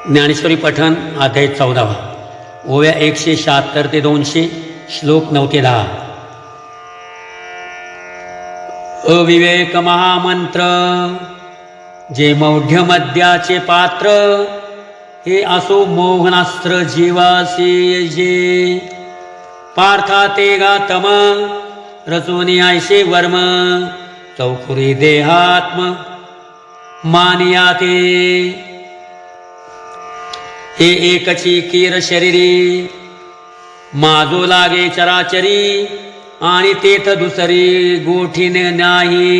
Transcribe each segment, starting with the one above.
ज्ञानेश्वरी पठण अध्याय 14 ओव्या 176 ते 200 श्लोक 9 ते 10। अविवेक महामंत्र जे मौढ्य मद्याचे पात्र, हे असो मोहनास्त्र जीवासी जे पार्था ते गातम रचोनी ऐसे वर्म चौखुरी देहात्म मानिया ते। हे एकची कीर शरीरी माझो लागे चराचरी, आणि तेथ दुसरी गोठीने नाही।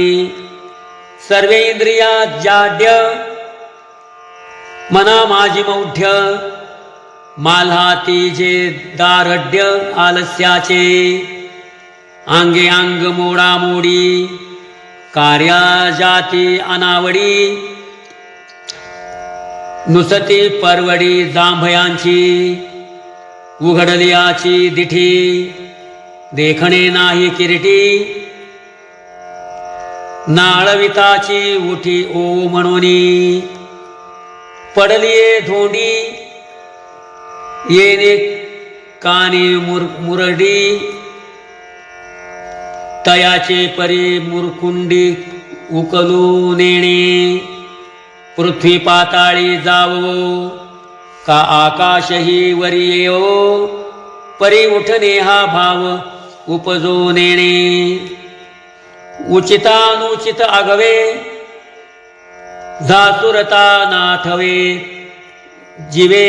सर्वे इंद्रिया जाड्य मना माझी मौढ्य, माल्हाती जे दारढ्य आलस्याचे। अंगे अंग मोडामोडी कार्या जाती अनावडी, नुसती परवडी जांभयांची। उघडलियाची दिठी देखणे नाही किरीटी, नाळविताची उठी ओ म्हणोनी। पडलिये धोंडी येणे कानी मुरडी, तयाचे परी मुरकुंडी उकलू नेणे। पृथ्वी पाताळी जावो का आकाशही वरी येवो, परी उठणे हा भाव उपजो नेणे। उचितानुचित आगवे झासुरता नाठवे, जीवे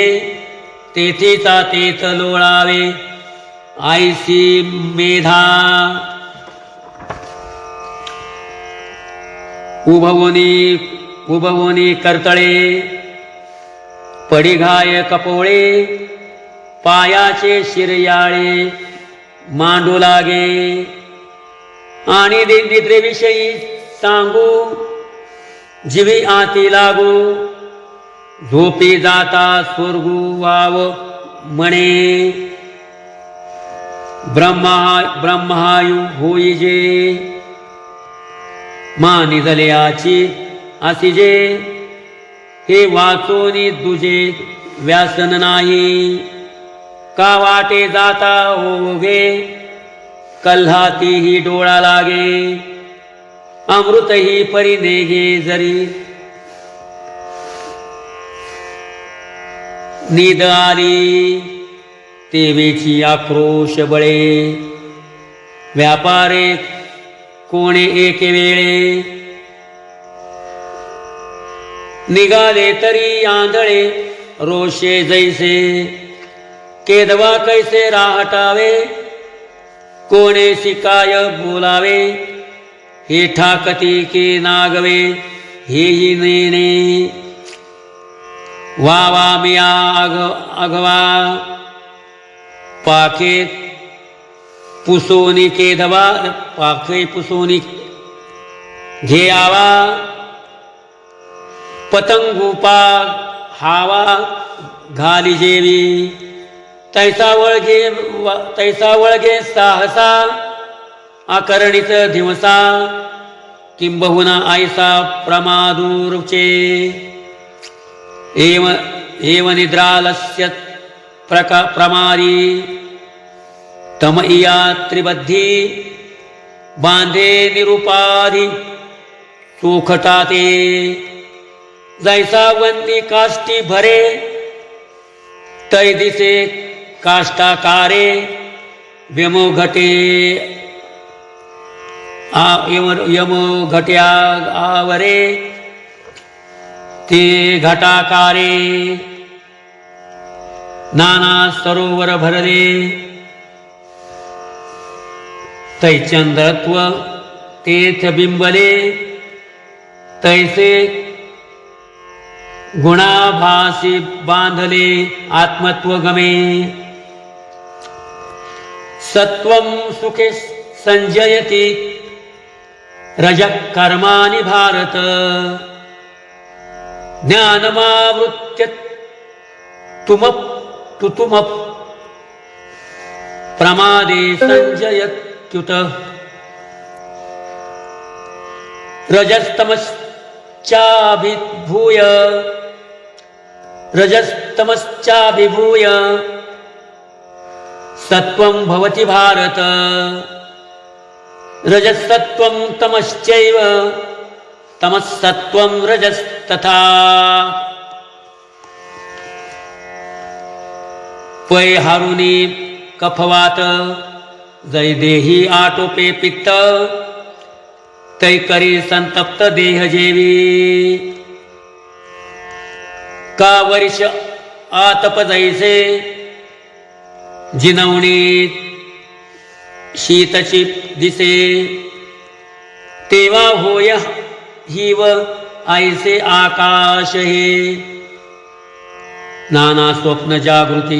तेथीचा तेथ लोळावे आईसी मेधा। उभवोनी करतळे पडिघाय कपोळे, पायाचे शिरयाळे मांडू लागे। आणि निद्रेविषयी सांगू जीवी आती लागू, झोपी जाता स्वर्गू वाव म्हणे। ब्रह्मायु होई जे मानिजल्याची असिजे, हे वाचोनी तुझे व्यासन नाही। का वाटे जाता ओघे कल्हातीही डोळा लागे, अमृतही परी नेघे जरी। नीद आली तेवेची आक्रोश बळे, व्यापारे कोणे एके वेळे। निघाले तरी आंधळे रोषे जैसे, केदवा कैसे राहटावे कोणे शिकाय बोलावे। हे ठाकती के नागवे हेही नेणे, वावा मिया अगवा पाखे पुसोनी केदवा। पाखे पुसोनी घे आवा, पतंगुपा हावा घाली जेवी। तैसा वळगे साहसा आकरणीच धिवसा, किंबहुना ऐसा प्रमादूरचे। एव निद्रालस्य प्रमारी, तमइया त्रिबद्धी बांधे निरुपाधी चोखटाते। जैसा वन्नी काष्टी भरे तै दिसे काष्टाकारे, व्यमोघटे यमोघट्या आवरे ते घटाकारे। नाना सरोवर भरले तैचंद्रत्व तेथ बिंबले, तैसे गुणाभासी बांधले आत्मत्व गमे। सत्वं सुखे संजयति रजः कर्माणि भारत, ज्ञानमावृत्य तुम प्रमादे संजयत्युत। रजस्तमश्चाभिभूय रजस्तमश्चाभिभूय सत्वं भवति भारत। रजसत्वं तमश्चैव तमसत्वं रजस्तथा। पै हारुनी कफवात जै देही आटोपे पित्त तै करी संतप्त देह जेवी। का वर्ष आतप जैसे जिनवणी शीतची दिसे तेवा होय हिव ऐसे आकाश हे। नाना स्वप्न जागृती